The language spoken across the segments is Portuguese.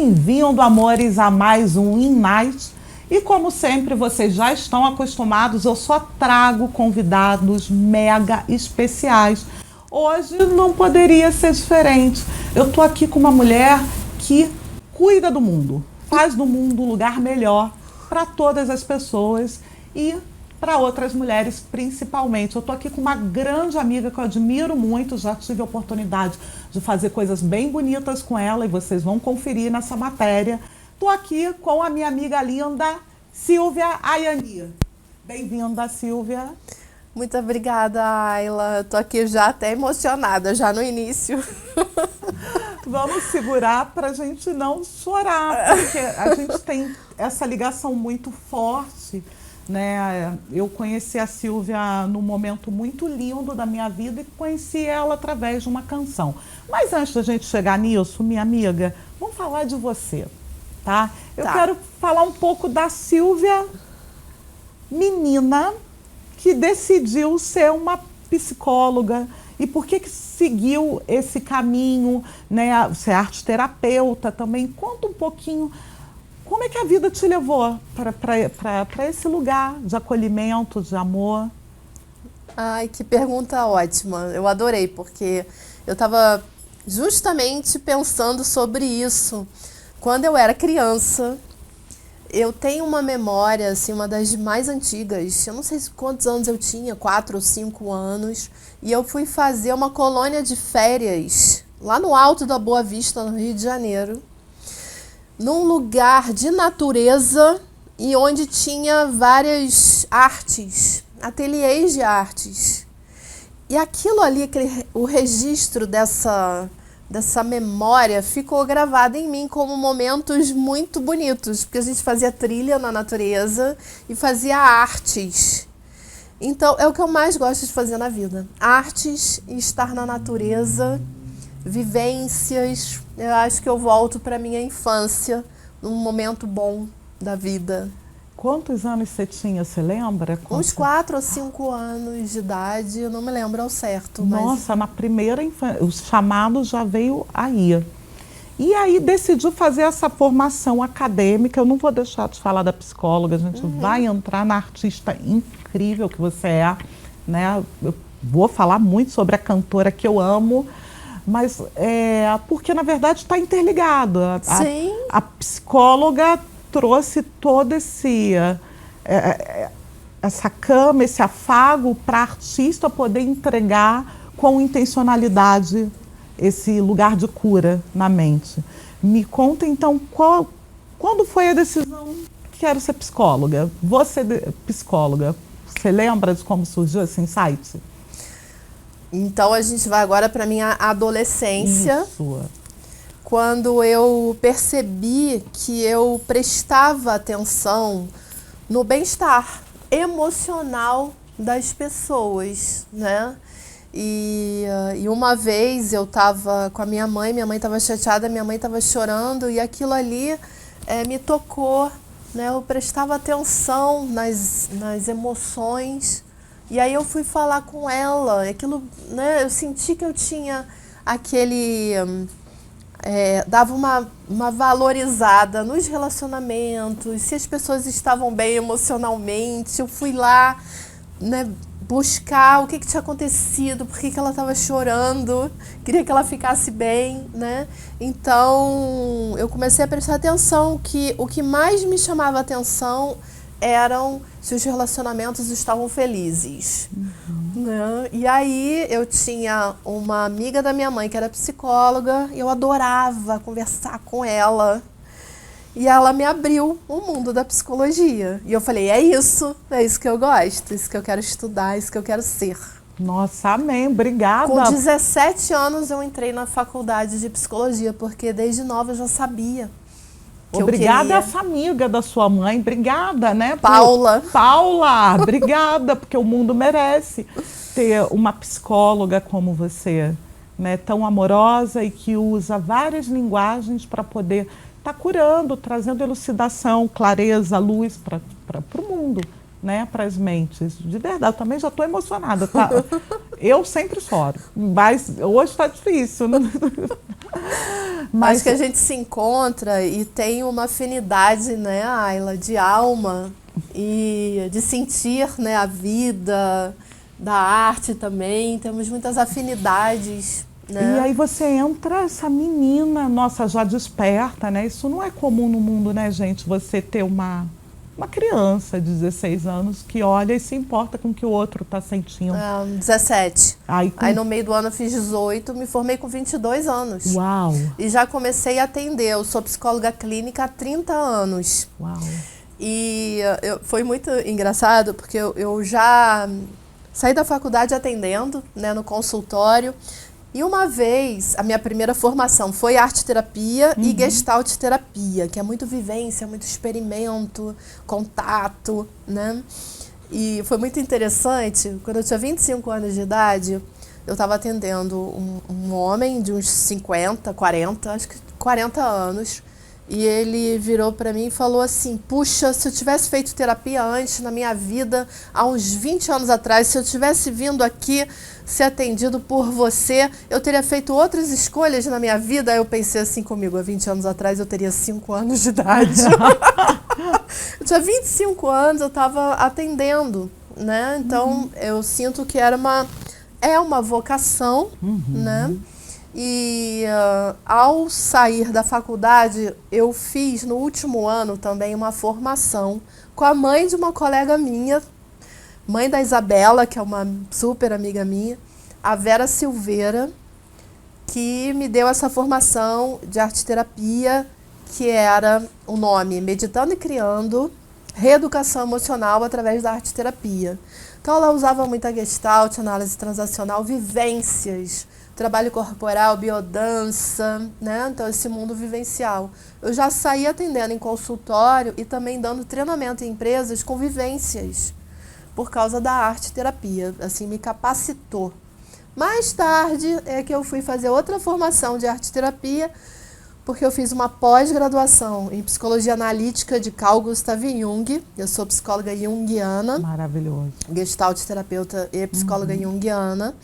Bem-vindo, amores, a mais um Innight. E como sempre, vocês já estão acostumados, eu só trago convidados mega especiais. Hoje não poderia ser diferente. Eu tô aqui com uma mulher que cuida do mundo, faz do mundo um lugar melhor para todas as pessoas e para outras mulheres principalmente. Eu estou aqui com uma grande amiga que eu admiro muito, já tive a oportunidade de fazer coisas bem bonitas com ela e vocês vão conferir nessa matéria. Estou aqui com a minha amiga linda, Silvia Ayani. Bem-vinda, Silvia. Muito obrigada, Ayla. Estou aqui já até emocionada, já no início. Vamos segurar para a gente não chorar, porque a gente tem essa ligação muito forte, né? Eu conheci a Silvia num momento muito lindo da minha vida e conheci ela através de uma canção. Mas antes da gente chegar nisso, minha amiga, vamos falar de você, tá? Eu quero falar um pouco da Silvia, menina que decidiu ser uma psicóloga. E por que seguiu esse caminho, né? Você é arte-terapeuta também. Conta um pouquinho como é que a vida te levou para esse lugar de acolhimento, de amor. Ai, que pergunta ótima. Eu adorei, porque eu estava justamente pensando sobre isso. Quando eu era criança, eu tenho uma memória, assim, uma das mais antigas. Eu não sei quantos anos eu tinha, 4 ou 5 anos. E eu fui fazer uma colônia de férias lá no alto da Boa Vista, no Rio de Janeiro, num lugar de natureza e onde tinha várias artes, ateliês de artes. E aquilo ali, o registro dessa memória ficou gravado em mim como momentos muito bonitos, porque a gente fazia trilha na natureza e fazia artes. Então, é o que eu mais gosto de fazer na vida. Artes e estar na natureza, vivências. Eu acho que eu volto para minha infância, num momento bom da vida. Quantos anos você tinha, você lembra? Uns 4 ou 5 anos de idade, eu não me lembro ao certo. Nossa, na primeira infância, o chamado já veio aí. E aí decidiu fazer essa formação acadêmica. Eu não vou deixar de falar da psicóloga, a gente vai entrar na artista incrível que você é, né? Eu vou falar muito sobre a cantora que eu amo, mas porque na verdade está interligado. Sim. A psicóloga trouxe todo essa cama, esse afago para a artista poder entregar com intencionalidade esse lugar de cura na mente. Me conta então quando foi a decisão que quero ser psicóloga? Psicóloga, você lembra de como surgiu esse insight? Então a gente vai agora para minha adolescência. Isso. Quando eu percebi que eu prestava atenção no bem-estar emocional das pessoas, né? E uma vez eu estava com a minha mãe estava chateada, minha mãe estava chorando e aquilo ali me tocou, né? Eu prestava atenção nas emoções e aí eu fui falar com ela, aquilo, né? Eu senti que eu tinha aquele... dava uma valorizada nos relacionamentos, se as pessoas estavam bem emocionalmente. Eu fui lá, né, buscar o que tinha acontecido, por que ela estava chorando, queria que ela ficasse bem, né? Então, eu comecei a prestar atenção que o que mais me chamava atenção eram se os relacionamentos estavam felizes. Né? E aí eu tinha uma amiga da minha mãe que era psicóloga e eu adorava conversar com ela. E ela me abriu o mundo da psicologia. E eu falei, é isso que eu gosto, isso que eu quero estudar, isso que eu quero ser. Nossa, amém, obrigada. Com 17 anos eu entrei na faculdade de psicologia, porque desde nova eu já sabia. Obrigada a essa amiga da sua mãe, obrigada, né? Paula, obrigada, porque o mundo merece ter uma psicóloga como você, né? Tão amorosa e que usa várias linguagens para poder estar curando, trazendo elucidação, clareza, luz para o mundo, né? Para as mentes. De verdade, eu também já estou emocionada, tá? Eu sempre choro, mas hoje está difícil, né? Acho que a gente se encontra e tem uma afinidade, né, Ayla, de alma e de sentir, né, a vida, da arte também. Temos muitas afinidades, né? E aí você entra, essa menina, nossa, já desperta, né? Isso não é comum no mundo, né, gente? Você ter uma criança de 16 anos que olha e se importa com o que o outro está sentindo. 17. Aí no meio do ano eu fiz 18, me formei com 22 anos. Uau! E já comecei a atender. Eu sou psicóloga clínica há 30 anos. Uau! E foi muito engraçado, porque eu já saí da faculdade atendendo, né, no consultório. E uma vez, a minha primeira formação foi arte-terapia e gestalt-terapia, que é muito vivência, muito experimento, contato, né? E foi muito interessante, quando eu tinha 25 anos de idade, eu estava atendendo um homem de uns 50, 40, acho que 40 anos, e ele virou para mim e falou assim: puxa, se eu tivesse feito terapia antes na minha vida, há uns 20 anos atrás, se eu tivesse vindo aqui ser atendido por você, eu teria feito outras escolhas na minha vida. Aí eu pensei assim comigo, há 20 anos atrás eu teria 5 anos de idade. Eu tinha 25 anos, eu estava atendendo, né? Então eu sinto que é uma vocação, né? E ao sair da faculdade, eu fiz no último ano também uma formação com a mãe de uma colega minha, mãe da Isabela, que é uma super amiga minha, a Vera Silveira, que me deu essa formação de arte-terapia, que era o nome Meditando e Criando, Reeducação Emocional através da arte-terapia. Então ela usava muita gestalt, análise transacional, vivências, trabalho corporal, biodança, né? Então esse mundo vivencial. Eu já saí atendendo em consultório e também dando treinamento em empresas com vivências, por causa da arte-terapia, assim, me capacitou. Mais tarde é que eu fui fazer outra formação de arte-terapia, porque eu fiz uma pós-graduação em psicologia analítica de Carl Gustav Jung. Eu sou psicóloga junguiana. Maravilhoso. Gestalt-terapeuta e psicóloga junguiana.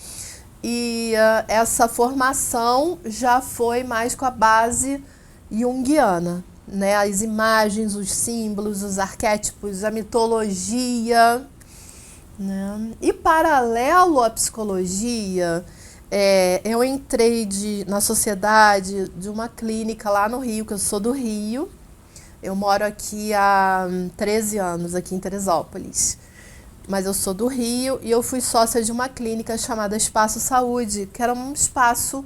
E essa formação já foi mais com a base junguiana, né? As imagens, os símbolos, os arquétipos, a mitologia, né? E paralelo à psicologia, eu entrei na sociedade de uma clínica lá no Rio, que eu sou do Rio. Eu moro aqui há 13 anos, aqui em Teresópolis. Mas eu sou do Rio e eu fui sócia de uma clínica chamada Espaço Saúde, que era um espaço,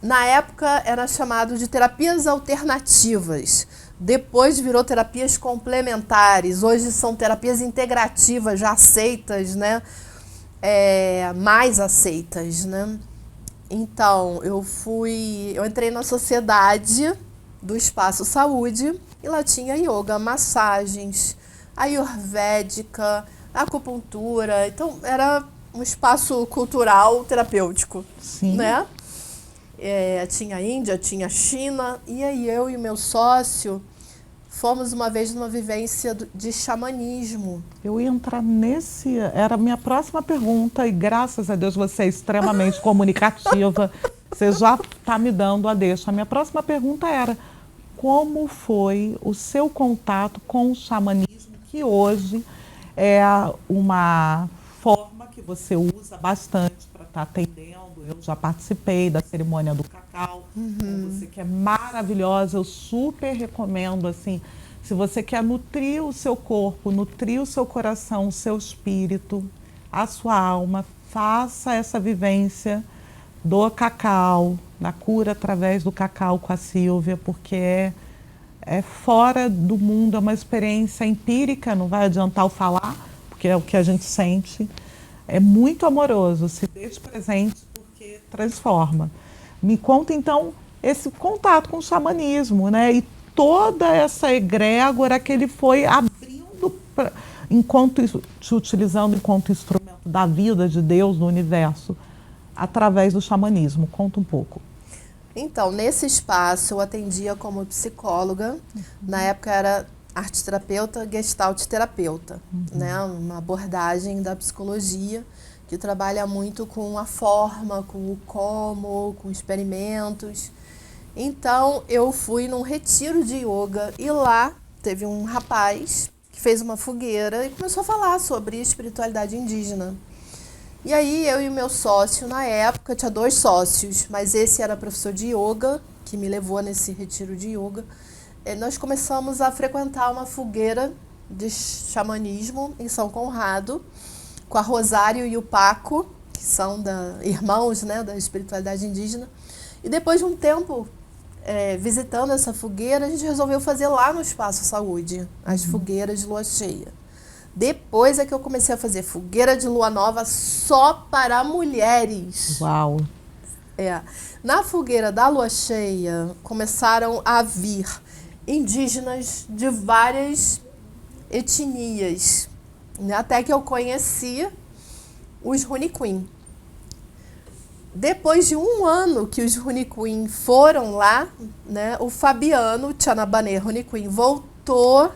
na época era chamado de terapias alternativas. Depois virou terapias complementares, hoje são terapias integrativas, já aceitas, né? Mais aceitas, né? Então, eu entrei na sociedade do Espaço Saúde e lá tinha yoga, massagens, ayurvédica, acupuntura. Então, era um espaço cultural terapêutico. Sim. Né? Tinha Índia, tinha China, e aí eu e meu sócio fomos uma vez numa vivência de xamanismo. Eu ia entrar era a minha próxima pergunta, e graças a Deus você é extremamente comunicativa, você já está me dando a deixa. A minha próxima pergunta era: como foi o seu contato com o xamanismo, que hoje é uma forma que você usa bastante para estar atendendo? Eu já participei da cerimônia do cacau, você que é maravilhosa, eu super recomendo, assim, se você quer nutrir o seu corpo, nutrir o seu coração, o seu espírito, a sua alma, faça essa vivência do cacau, da cura através do cacau com a Sílvia, porque é fora do mundo, é uma experiência empírica, não vai adiantar eu falar, porque é o que a gente sente. É muito amoroso, se deixe presente, porque transforma. Me conta, então, esse contato com o xamanismo, né? E toda essa egrégora que ele foi abrindo, te utilizando enquanto instrumento da vida de Deus no universo, através do xamanismo. Conta um pouco. Então, nesse espaço eu atendia como psicóloga, na época era arte-terapeuta, gestalt-terapeuta, né? Uma abordagem da psicologia que trabalha muito com a forma, com o como, com experimentos. Então eu fui num retiro de yoga e lá teve um rapaz que fez uma fogueira e começou a falar sobre espiritualidade indígena. E aí eu e o meu sócio, na época, tinha 2 sócios, mas esse era professor de yoga, que me levou nesse retiro de yoga. Nós começamos a frequentar uma fogueira de xamanismo em São Conrado, com a Rosário e o Paco, que são irmãos, né, da espiritualidade indígena. E depois de um tempo visitando essa fogueira, a gente resolveu fazer lá no Espaço Saúde, as fogueiras de lua cheia. Depois é que eu comecei a fazer fogueira de lua nova só para mulheres. Uau! Na fogueira da lua cheia, começaram a vir indígenas de várias etnias, até que eu conheci os Runicuim. Depois de 1 ano que os Runicuim foram lá, né, o Fabiano Tchanabanê Runicuim voltou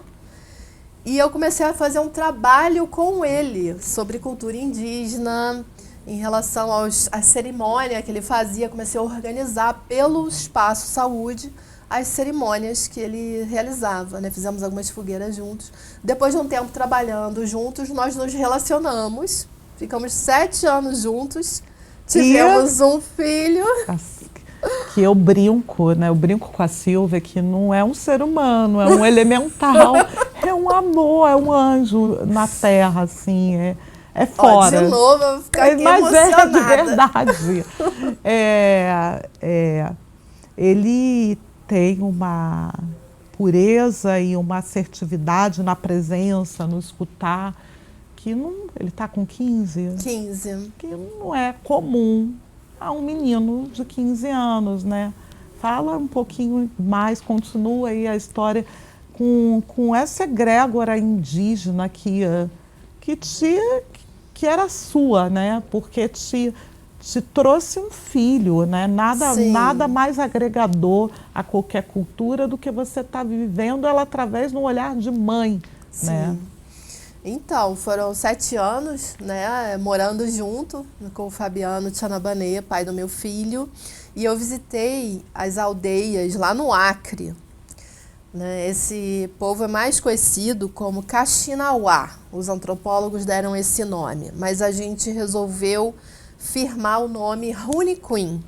e eu comecei a fazer um trabalho com ele sobre cultura indígena, em relação à cerimônia que ele fazia. Comecei a organizar pelo Espaço Saúde as cerimônias que ele realizava, né? Fizemos algumas fogueiras juntos. Depois de um tempo trabalhando juntos, nós nos relacionamos, ficamos 7 anos juntos, tivemos um filho. Que eu brinco, né? Eu brinco com a Silvia que não é um ser humano, é um elemental, é um amor, é um anjo na Terra, assim, é fora. De novo, eu vou ficar aqui mas emocionada. De verdade. Ele tem uma pureza e uma assertividade na presença, no escutar, que não, ele está com 15. 15. Que não é comum a um menino de 15 anos, né? Fala um pouquinho mais, continua aí a história com essa egrégora indígena que era sua, né? Porque te trouxe um filho, né? Nada mais agregador a qualquer cultura do que você está vivendo ela através de um olhar de mãe, Sim. né? Então, foram 7 anos, né, morando junto com o Fabiano Tchanabanê, pai do meu filho, e eu visitei as aldeias lá no Acre. Né? Esse povo é mais conhecido como Kaxinawá. Os antropólogos deram esse nome, mas a gente resolveu firmar o nome Runicuim,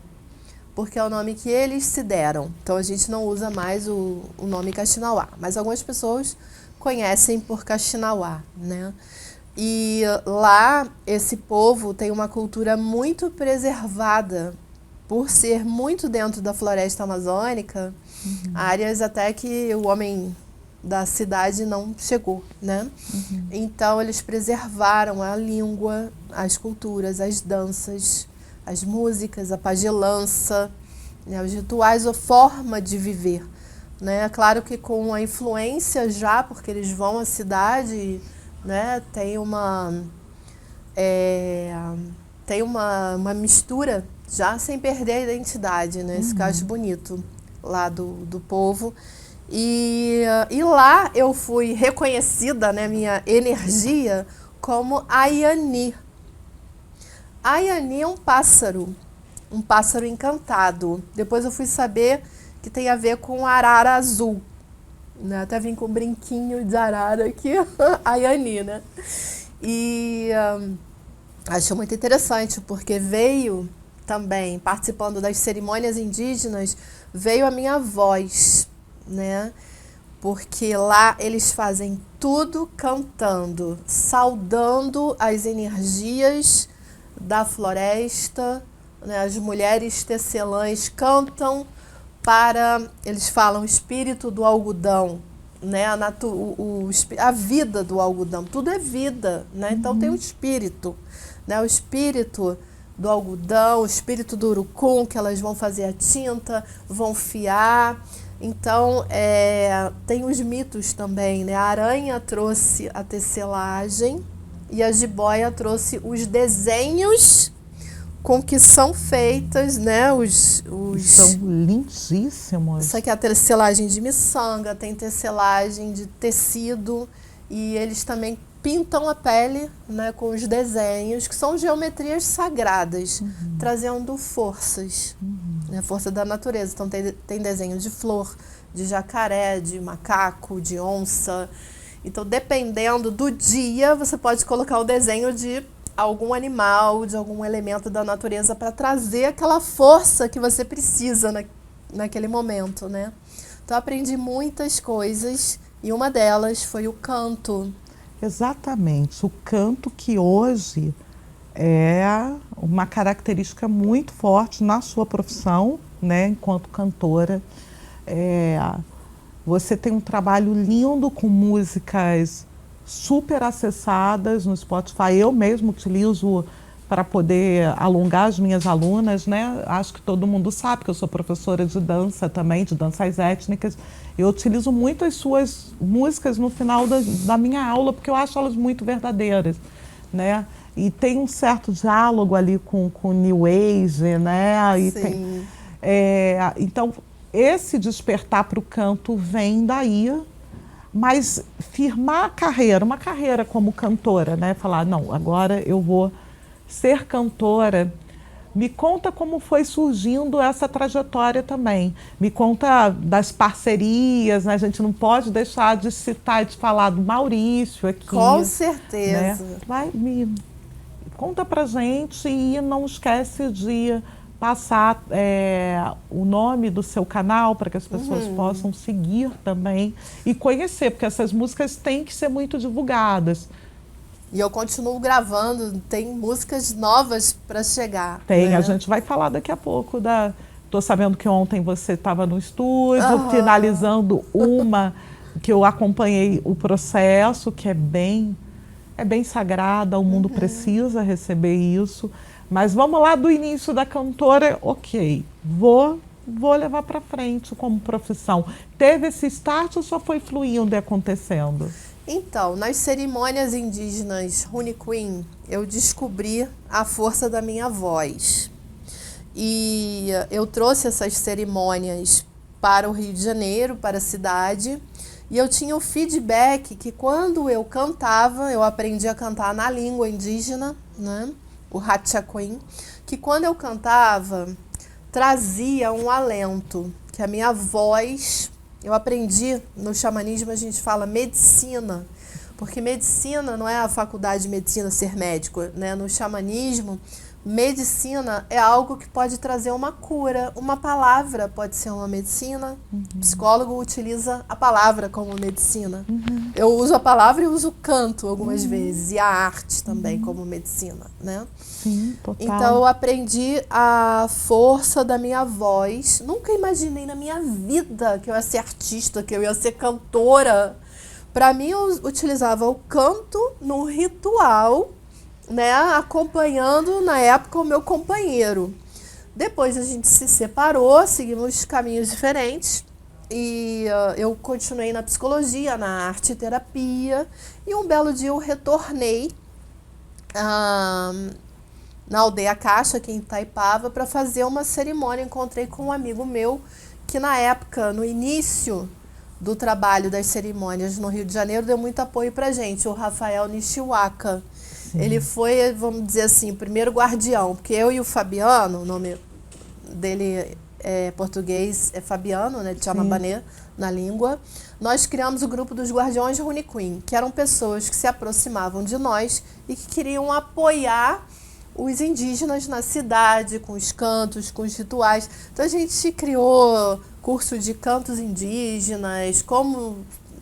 porque é o nome que eles se deram. Então a gente não usa mais o nome Kaxinawá, mas algumas pessoas conhecem por Kaxinawá, né? E lá esse povo tem uma cultura muito preservada por ser muito dentro da floresta amazônica, áreas até que o homem da cidade não chegou, né? Então eles preservaram a língua, as culturas, as danças, as músicas, a pagelança, né? Os rituais, a forma de viver. Né? Claro que com a influência já, porque eles vão à cidade, né? Tem uma mistura já sem perder a identidade, né? Isso que eu acho bonito lá do povo. E lá eu fui reconhecida, né, minha energia, como Ayani. Ayani é um pássaro encantado. Depois eu fui saber que tem a ver com arara azul. Né? Até vim com um brinquinho de arara aqui, Ayani, né? E acho muito interessante, porque veio também, participando das cerimônias indígenas, veio a minha voz, né? Porque lá eles fazem tudo cantando, saudando as energias da floresta, né? As mulheres tecelãs cantam eles falam, o espírito do algodão, né? A vida do algodão, tudo é vida, né? Então tem o espírito, né? O espírito do algodão, o espírito do urucum, que elas vão fazer a tinta, vão fiar. Então, tem os mitos também, né? A aranha trouxe a tecelagem e a jiboia trouxe os desenhos com que são feitas, né? São lindíssimos. Isso aqui é a tecelagem de miçanga, tem tecelagem de tecido e eles também pintam a pele, né, com os desenhos, que são geometrias sagradas, trazendo forças. né? Força da natureza. Então tem desenho de flor, de jacaré, de macaco, de onça. Então, dependendo do dia, você pode colocar o desenho de algum animal, de algum elemento da natureza para trazer aquela força que você precisa naquele momento, né? Então, eu aprendi muitas coisas e uma delas foi o canto. Exatamente. O canto que hoje é uma característica muito forte na sua profissão, né, enquanto cantora. Você tem um trabalho lindo com músicas super acessadas no Spotify. Eu mesmo utilizo para poder alongar as minhas alunas, né? Acho que todo mundo sabe que eu sou professora de dança também, de danças étnicas. Eu utilizo muito as suas músicas no final da minha aula, porque eu acho elas muito verdadeiras, né? E tem um certo diálogo ali com New Age, né? E Sim. então, esse despertar para o canto vem daí, mas firmar a carreira, uma carreira como cantora, né? Falar, não, agora eu vou ser cantora. Me conta como foi surgindo essa trajetória também. Me conta das parcerias, né? A gente não pode deixar de citar e de falar do Maurício aqui. Com certeza. Né? Conta pra gente e não esquece de passar o nome do seu canal para que as pessoas possam seguir também e conhecer, porque essas músicas têm que ser muito divulgadas. E eu continuo gravando, tem músicas novas para chegar. Tem, né? A gente vai falar daqui a pouco da... Tô sabendo que ontem você estava no estúdio, finalizando uma que eu acompanhei o processo, que é bem sagrada, o mundo precisa receber isso. Mas vamos lá do início da cantora, ok, vou levar para frente como profissão. Teve esse start ou só foi fluindo e acontecendo? Então, nas cerimônias indígenas Runicuim, eu descobri a força da minha voz. E eu trouxe essas cerimônias para o Rio de Janeiro, para a cidade, e eu tinha o feedback que quando eu cantava, eu aprendi a cantar na língua indígena, né? O Hatchaquim, que quando eu cantava, trazia um alento, que a minha voz... Eu aprendi, no xamanismo a gente fala medicina, porque medicina não é a faculdade de medicina ser médico, né? No xamanismo, medicina é algo que pode trazer uma cura, uma palavra pode ser uma medicina, o psicólogo utiliza a palavra como medicina. Eu uso a palavra e uso o canto algumas vezes, e a arte também como medicina, né? Sim, total. Então eu aprendi a força da minha voz. Nunca imaginei na minha vida que eu ia ser artista, que eu ia ser cantora. Para mim, eu utilizava o canto num ritual, né, acompanhando na época o meu companheiro. Depois a gente se separou, seguimos caminhos diferentes. E eu continuei na psicologia, na arte terapia. E um belo dia eu retornei na Aldeia Caixa, aqui em Itaipava, para fazer uma cerimônia. Encontrei com um amigo meu que na época, no início do trabalho das cerimônias no Rio de Janeiro, deu muito apoio para gente, o Rafael Nishiwaka. Ele foi, vamos dizer assim, o primeiro guardião, porque eu e o Fabiano, o nome dele é português, é Fabiano, né, de Chamabanê, na língua, nós criamos o grupo dos Guardiões Runicuim, que eram pessoas que se aproximavam de nós e que queriam apoiar os indígenas na cidade, com os cantos, com os rituais. Então a gente criou curso de cantos indígenas, como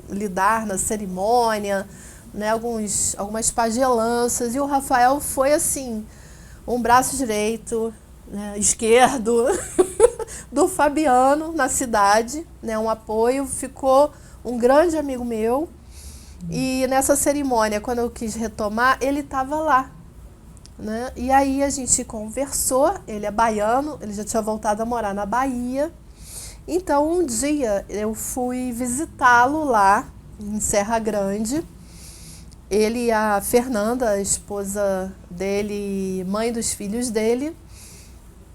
lidar na cerimônia, né, algumas pagelanças, e o Rafael foi assim, um braço direito, né, esquerdo do Fabiano na cidade, né, um apoio, ficou um grande amigo meu. E nessa cerimônia, quando eu quis retomar, ele estava lá, né? E aí a gente conversou, ele é baiano, ele já tinha voltado a morar na Bahia. Então um dia eu fui visitá-lo lá em Serra Grande. Ele e a Fernanda, a esposa dele, mãe dos filhos dele.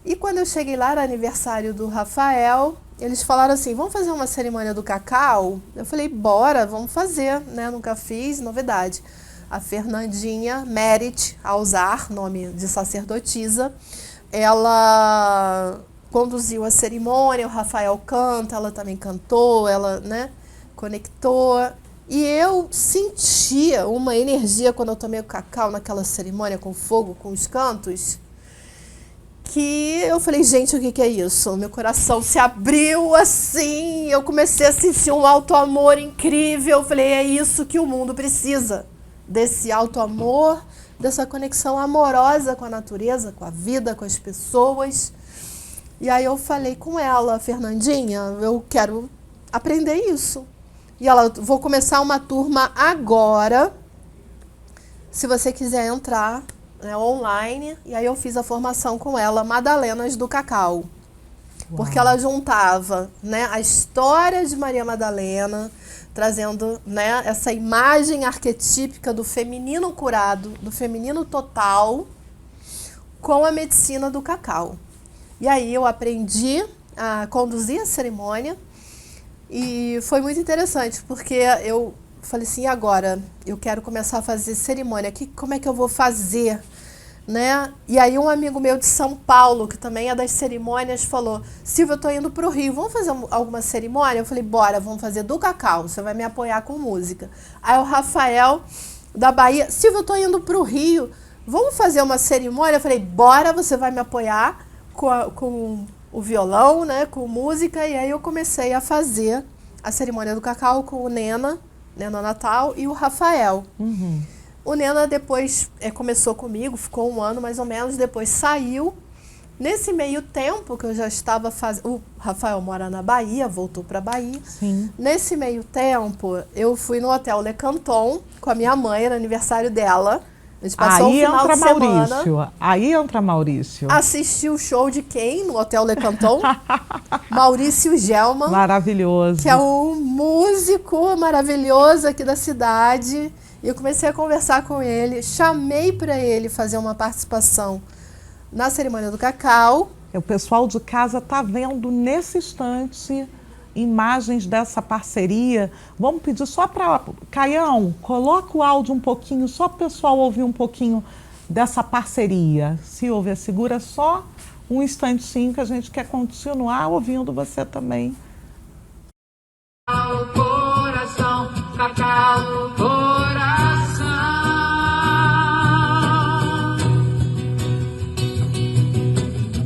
E quando eu cheguei lá, era aniversário do Rafael, eles falaram assim, vamos fazer uma cerimônia do cacau? Eu falei, bora, vamos fazer, né? Nunca fiz, novidade. A Fernandinha Merit Alzar, nome de sacerdotisa, ela conduziu a cerimônia, o Rafael canta, ela também cantou, ela, né, conectou. E eu sentia uma energia quando eu tomei o cacau naquela cerimônia com fogo, com os cantos, que eu falei, gente, o que é isso? Meu coração se abriu assim, eu comecei a sentir um auto-amor incrível. Eu falei, é isso que o mundo precisa, desse auto-amor, dessa conexão amorosa com a natureza, com a vida, com as pessoas. E aí eu falei com ela, Fernandinha, eu quero aprender isso. E ela, vou começar uma turma agora, se você quiser entrar, né, online. E aí eu fiz a formação com ela, Madalenas do Cacau. Uau. Porque ela juntava, né, a história de Maria Madalena, trazendo, né, essa imagem arquetípica do feminino curado, do feminino total, com a medicina do cacau. E aí eu aprendi a conduzir a cerimônia e foi muito interessante, porque eu falei assim, agora eu quero começar a fazer cerimônia, como é que eu vou fazer? Né? E aí um amigo meu de São Paulo, que também é das cerimônias, falou, Silvia, eu tô indo pro Rio, vamos fazer alguma cerimônia? Eu falei, bora, vamos fazer do cacau, você vai me apoiar com música. Aí o Rafael, da Bahia, Silvia, eu tô indo pro Rio, vamos fazer uma cerimônia? Eu falei, bora, você vai me apoiar com o violão, né, com música. E aí eu comecei a fazer a cerimônia do cacau com o Nena Natal e o Rafael. Uhum. O Nena depois começou comigo, ficou 1 ano mais ou menos, depois saiu. Nesse meio tempo que eu já estava fazendo... O Rafael mora na Bahia, voltou para a Bahia. Sim. Nesse meio tempo, eu fui no Hotel Le Canton com a minha mãe, era aniversário dela. A gente passou aí um final entra de Maurício. semana. Aí entra Maurício. Assistiu o show de quem no Hotel Le Canton? Maurício Gelman. Maravilhoso. Que é um músico maravilhoso aqui da cidade. E eu comecei a conversar com ele, chamei para ele fazer uma participação na cerimônia do cacau. O pessoal de casa está vendo nesse instante imagens dessa parceria. Vamos pedir só para... Caião, coloca o áudio um pouquinho, só para o pessoal ouvir um pouquinho dessa parceria. Silvia, segura só um instantinho que a gente quer continuar ouvindo você também. Coração, cacau, coração.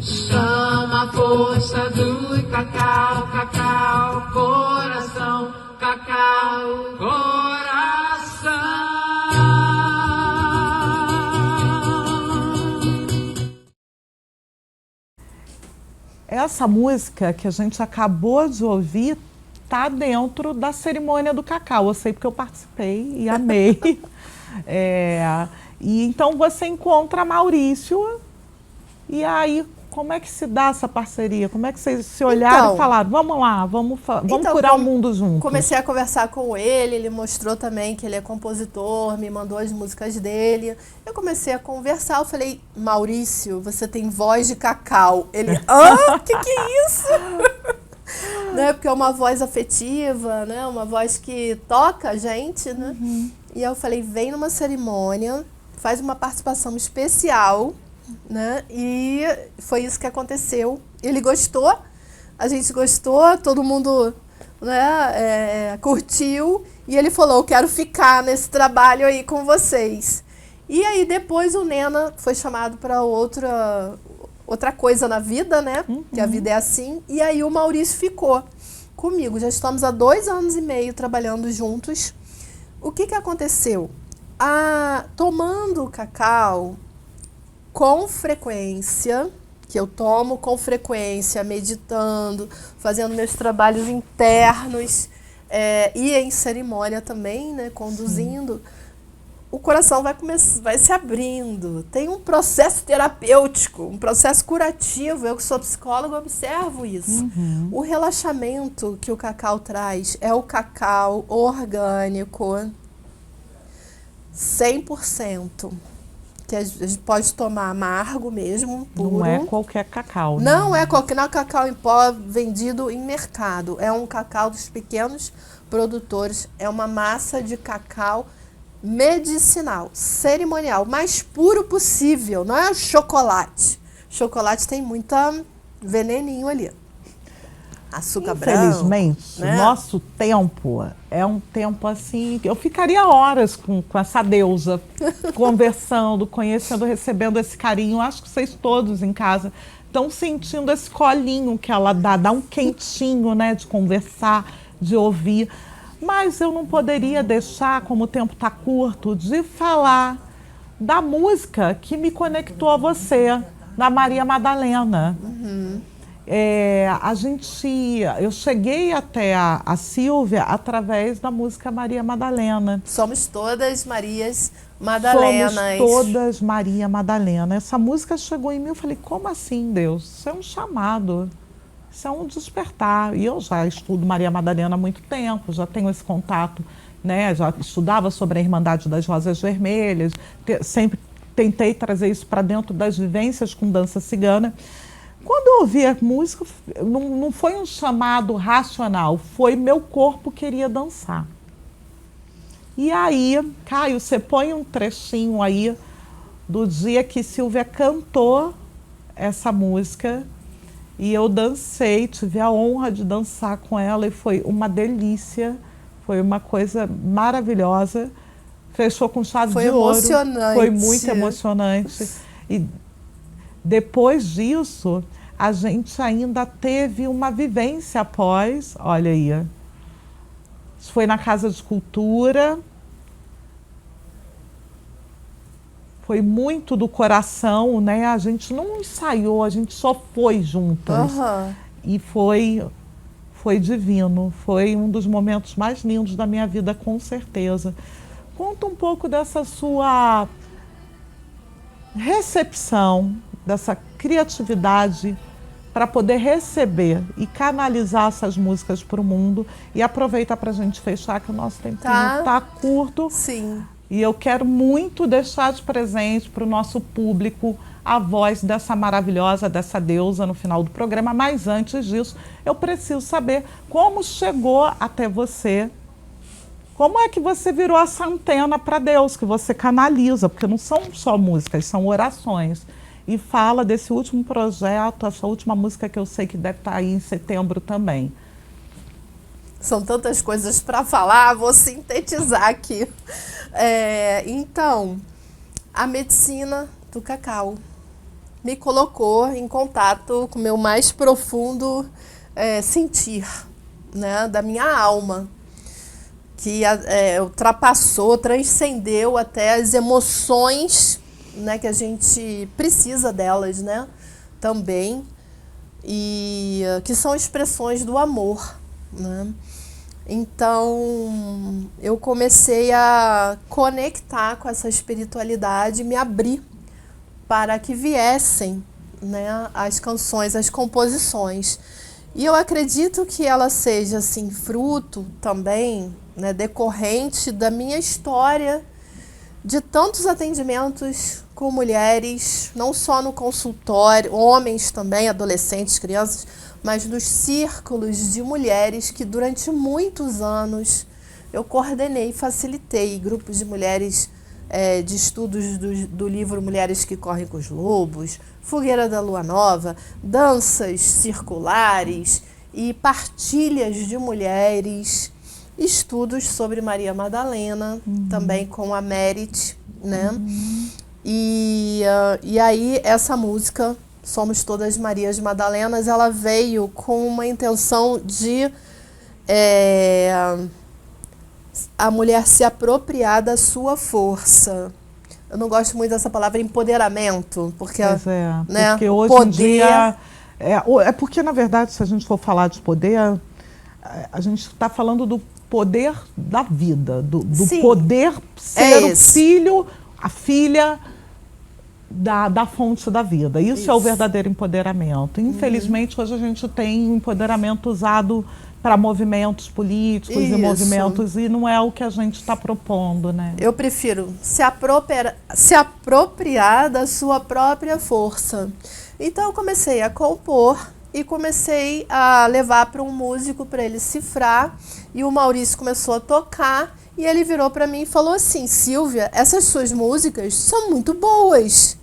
Chama a força do cacau, cacau, coração, cacau, coração. Essa música que a gente acabou de ouvir está dentro da cerimônia do cacau. Eu sei porque eu participei e amei. E então você encontra Maurício e aí como é que se dá essa parceria? Como é que vocês se olharam e falaram, vamos lá, vamos curar o mundo juntos? Comecei a conversar com ele mostrou também que ele é compositor, me mandou as músicas dele. Eu comecei a conversar, eu falei, Maurício, você tem voz de cacau. Ele, que é isso? Né, porque é uma voz afetiva, né, uma voz que toca a gente, né? Uhum. E eu falei, vem numa cerimônia, faz uma participação especial, né? E foi isso que aconteceu. Ele gostou, a gente gostou, todo mundo, né, curtiu. E ele falou, eu quero ficar nesse trabalho aí com vocês. E aí depois o Nena foi chamado para outra coisa na vida, né? Uhum. Que a vida é assim. E aí o Maurício ficou comigo. Já estamos há 2 anos e meio trabalhando juntos. O que aconteceu? Tomando cacau com frequência, que eu tomo com frequência, meditando, fazendo meus trabalhos internos, e em cerimônia também, né? Conduzindo. Sim. O coração vai se abrindo. Tem um processo terapêutico, um processo curativo. Eu que sou psicóloga observo isso. Uhum. O relaxamento que o cacau traz é o cacau orgânico, 100%. Que a gente pode tomar amargo mesmo, puro. Não é qualquer cacau. Não é cacau em pó vendido em mercado. É um cacau dos pequenos produtores. É uma massa de cacau medicinal, cerimonial, mais puro possível. Não é chocolate. Chocolate tem muita veneninho ali. Açúcar Infelizmente, branco, né? nosso tempo é um tempo assim, eu ficaria horas com essa deusa, conversando, conhecendo, recebendo esse carinho. Acho que vocês todos em casa estão sentindo esse colinho que ela dá um quentinho, né, de conversar, de ouvir. Mas eu não poderia deixar, como o tempo está curto, de falar da música que me conectou a você, da Maria Madalena. Eu cheguei até a Sílvia através da música Maria Madalena. Somos todas Marias Madalenas. Somos todas Maria Madalena. Essa música chegou em mim, eu falei, como assim, Deus? Isso é um chamado, isso é um despertar. E eu já estudo Maria Madalena há muito tempo, já tenho esse contato, né? Já estudava sobre a Irmandade das Rosas Vermelhas, sempre tentei trazer isso para dentro das vivências com dança cigana. Quando eu ouvi a música, não foi um chamado racional, foi meu corpo queria dançar. E aí, Caio, você põe um trechinho aí do dia que Sílvia cantou essa música e eu dancei, tive a honra de dançar com ela e foi uma delícia, foi uma coisa maravilhosa. Fechou com chave de ouro. Foi emocionante. Foi muito emocionante. E depois disso, a gente ainda teve uma vivência após, olha aí, isso foi na Casa de Cultura, foi muito do coração, né? A gente não ensaiou, a gente só foi juntas. E foi divino, foi um dos momentos mais lindos da minha vida, com certeza. Conta um pouco dessa sua recepção, dessa criatividade para poder receber e canalizar essas músicas para o mundo. E aproveita para a gente fechar, que o nosso tempinho tá curto. Sim. E eu quero muito deixar de presente para o nosso público a voz dessa maravilhosa, dessa deusa no final do programa. Mas antes disso, eu preciso saber como chegou até você. Como é que você virou essa antena para Deus, que você canaliza? Porque não são só músicas, são orações. E fala desse último projeto, essa última música que eu sei que deve estar aí em setembro também. São tantas coisas para falar, vou sintetizar aqui. Então, a medicina do cacau me colocou em contato com o meu mais profundo sentir, né, da minha alma, que ultrapassou, transcendeu até as emoções, né, que a gente precisa delas, né, também, e que são expressões do amor, né? Então, eu comecei a conectar com essa espiritualidade, me abrir para que viessem, né, as canções, as composições. E eu acredito que ela seja, assim, fruto também, né, decorrente da minha história de tantos atendimentos com mulheres, não só no consultório, homens também, adolescentes, crianças, mas nos círculos de mulheres que durante muitos anos eu coordenei e facilitei grupos de mulheres de estudos do livro Mulheres que Correm com os Lobos, Fogueira da Lua Nova, danças circulares e partilhas de mulheres, estudos sobre Maria Madalena, também com a Merit, né? E aí essa música, Somos Todas Marias Madalenas, ela veio com uma intenção de a mulher se apropriar da sua força. Eu não gosto muito dessa palavra empoderamento, porque, né, porque hoje poder... em dia... porque, na verdade, se a gente for falar de poder, a gente está falando do poder da vida, do poder ser o filho, a filha da fonte da vida. Isso é o verdadeiro empoderamento. Infelizmente, hoje a gente tem empoderamento usado para movimentos políticos e movimentos, e não é o que a gente está propondo, né? Eu prefiro se apropriar da sua própria força. Então eu comecei a compor e comecei a levar para um músico para ele cifrar, e o Maurício começou a tocar e ele virou para mim e falou assim: Sílvia, essas suas músicas são muito boas,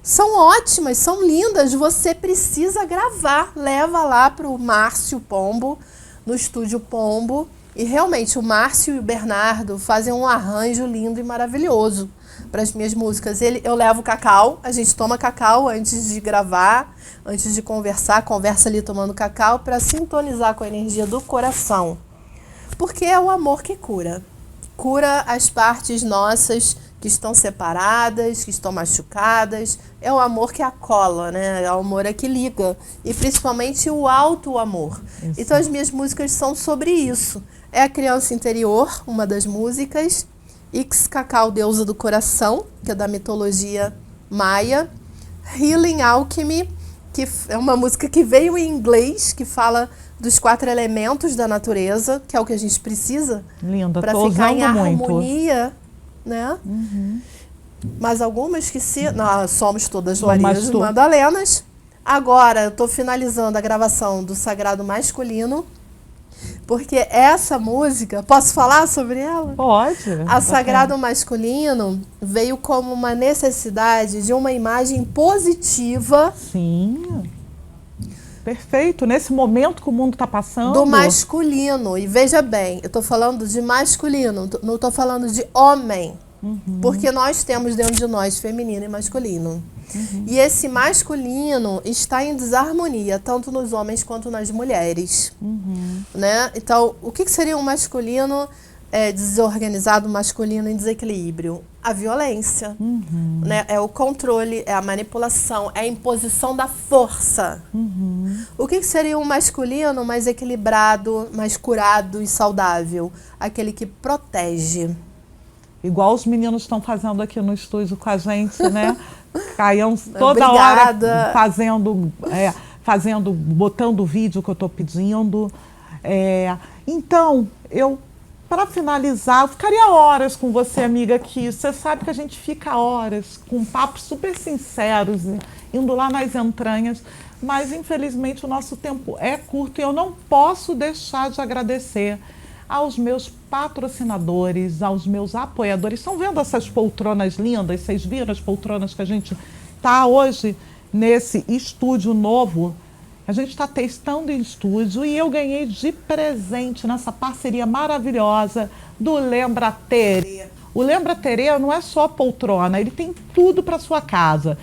são ótimas, são lindas, você precisa gravar. Leva lá para o Márcio Pombo, no Estúdio Pombo, e realmente o Márcio e o Bernardo fazem um arranjo lindo e maravilhoso para as minhas músicas. Eu levo cacau, a gente toma cacau antes de gravar, antes de conversar, conversa ali tomando cacau para sintonizar com a energia do coração. Porque é o amor que cura. Cura as partes nossas que estão separadas, que estão machucadas. É o amor que acola, né? É o amor que liga. E principalmente o alto amor. Isso. Então as minhas músicas são sobre isso. É a criança interior, uma das músicas. Ixcacau, deusa do coração, que é da mitologia maia. Healing Alchemy, que é uma música que veio em inglês, que fala dos 4 elementos da natureza, que é o que a gente precisa para ficar em harmonia, né? Uhum. Mas algumas que nós somos todas Marias Madalenas. Agora eu estou finalizando a gravação do Sagrado Masculino, porque essa música, posso falar sobre ela? Pode. A Sagrado Masculino veio como uma necessidade de uma imagem positiva. Sim. Perfeito, nesse momento que o mundo está passando. Do masculino. E veja bem, eu estou falando de masculino, não estou falando de homem. Uhum. Porque nós temos dentro de nós feminino e masculino. Uhum. E esse masculino está em desarmonia, tanto nos homens quanto nas mulheres. Uhum. Né? Então, o que seria um masculino desorganizado, masculino em desequilíbrio? A violência. Uhum. Né? É o controle, é a manipulação, é a imposição da força. Uhum. O que seria um masculino mais equilibrado, mais curado e saudável? Aquele que protege. Igual os meninos estão fazendo aqui no estúdio com a gente, né? Caiam toda hora botando o vídeo que eu estou pedindo. Então, para finalizar, eu ficaria horas com você, amiga, aqui. Você sabe que a gente fica horas com papos super sinceros, indo lá nas entranhas, mas infelizmente o nosso tempo é curto e eu não posso deixar de agradecer aos meus patrocinadores, aos meus apoiadores. Estão vendo essas poltronas lindas? Vocês viram as poltronas que a gente está hoje nesse estúdio novo? A gente está testando em estúdio e eu ganhei de presente nessa parceria maravilhosa do Lembra Terê. O Lembra Terê não é só poltrona, ele tem tudo para sua casa.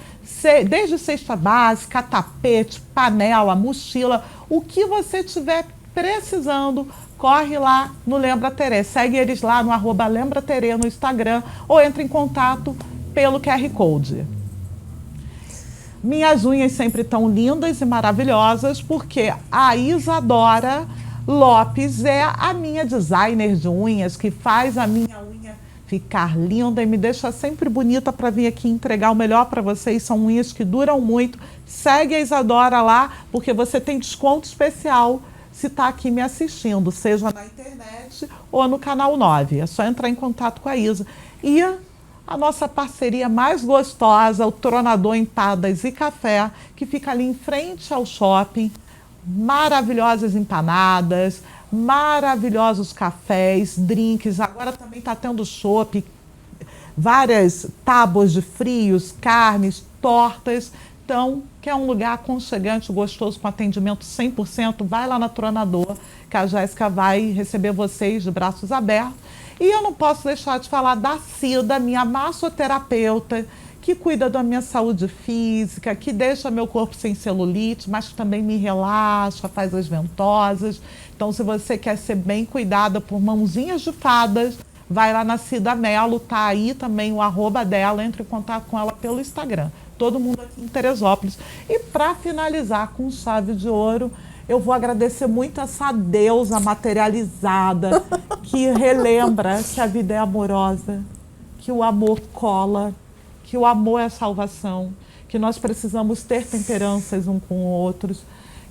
Desde cesta básica, tapete, panela, mochila, o que você tiver precisando, corre lá no Lembra Terê. Segue eles lá no @LembraTerê no Instagram ou entre em contato pelo QR Code. Minhas unhas sempre tão lindas e maravilhosas porque a Isadora Lopes é a minha designer de unhas que faz a minha unha ficar linda e me deixa sempre bonita para vir aqui entregar o melhor para vocês. São unhas que duram muito. Segue a Isadora lá porque você tem desconto especial se está aqui me assistindo, seja na internet ou no canal 9. É só entrar em contato com a Isa. E a nossa parceria mais gostosa, o Tronador Empadas e Café, que fica ali em frente ao shopping. Maravilhosas empanadas, maravilhosos cafés, drinks. Agora também está tendo chopp, várias tábuas de frios, carnes, tortas. Então, quer um lugar aconchegante, gostoso, com atendimento 100%, vai lá na Tronador, que a Jéssica vai receber vocês de braços abertos. E eu não posso deixar de falar da Cida, minha massoterapeuta, que cuida da minha saúde física, que deixa meu corpo sem celulite, mas que também me relaxa, faz as ventosas. Então, se você quer ser bem cuidada por mãozinhas de fadas, vai lá na Cida Mello, tá aí também o @ dela, entre em contato com ela pelo Instagram. Todo mundo aqui em Teresópolis. E para finalizar com chave de ouro, eu vou agradecer muito essa deusa materializada que relembra que a vida é amorosa, que o amor cola, que o amor é salvação, que nós precisamos ter temperanças uns com outros,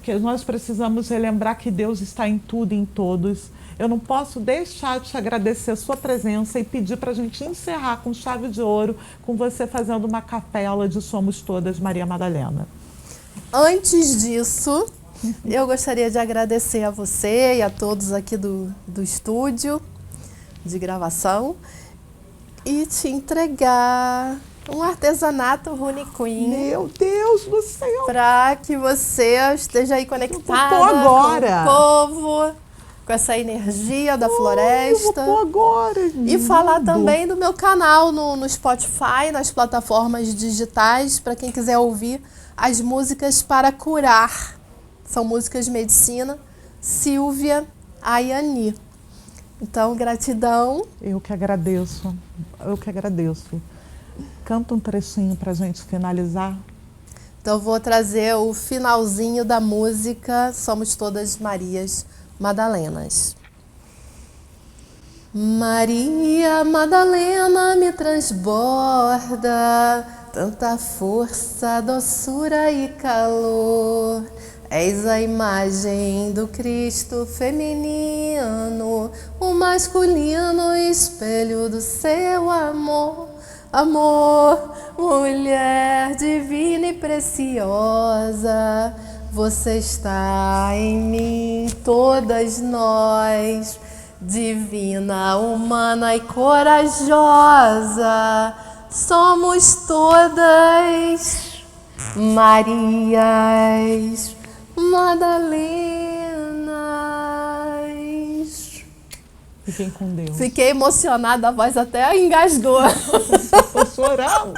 que nós precisamos relembrar que Deus está em tudo e em todos. Eu não posso deixar de te agradecer a sua presença e pedir para a gente encerrar com chave de ouro, com você fazendo uma capela de Somos Todas, Maria Madalena. Antes disso, eu gostaria de agradecer a você e a todos aqui do estúdio de gravação e te entregar Um artesanato Rune Queen. Meu Deus do céu! Para que você esteja aí conectada agora. com o povo, com essa energia da floresta. Eu vou agora! E falar também do meu canal no Spotify, nas plataformas digitais, para quem quiser ouvir as músicas para curar. São músicas de medicina, Silvia Ayani. Então, gratidão. Eu que agradeço. Eu que agradeço. Canta um trechinho pra gente finalizar. Então, vou trazer o finalzinho da música Somos Todas Marias Madalenas. Maria Madalena me transborda tanta força, doçura e calor. És a imagem do Cristo feminino, o masculino espelho do seu amor. Amor, mulher divina e preciosa, você está em mim, todas nós, divina, humana e corajosa, somos todas Marias Madalenas. Fiquem com Deus. Fiquei emocionada, a voz até engasgou. Estou chorando.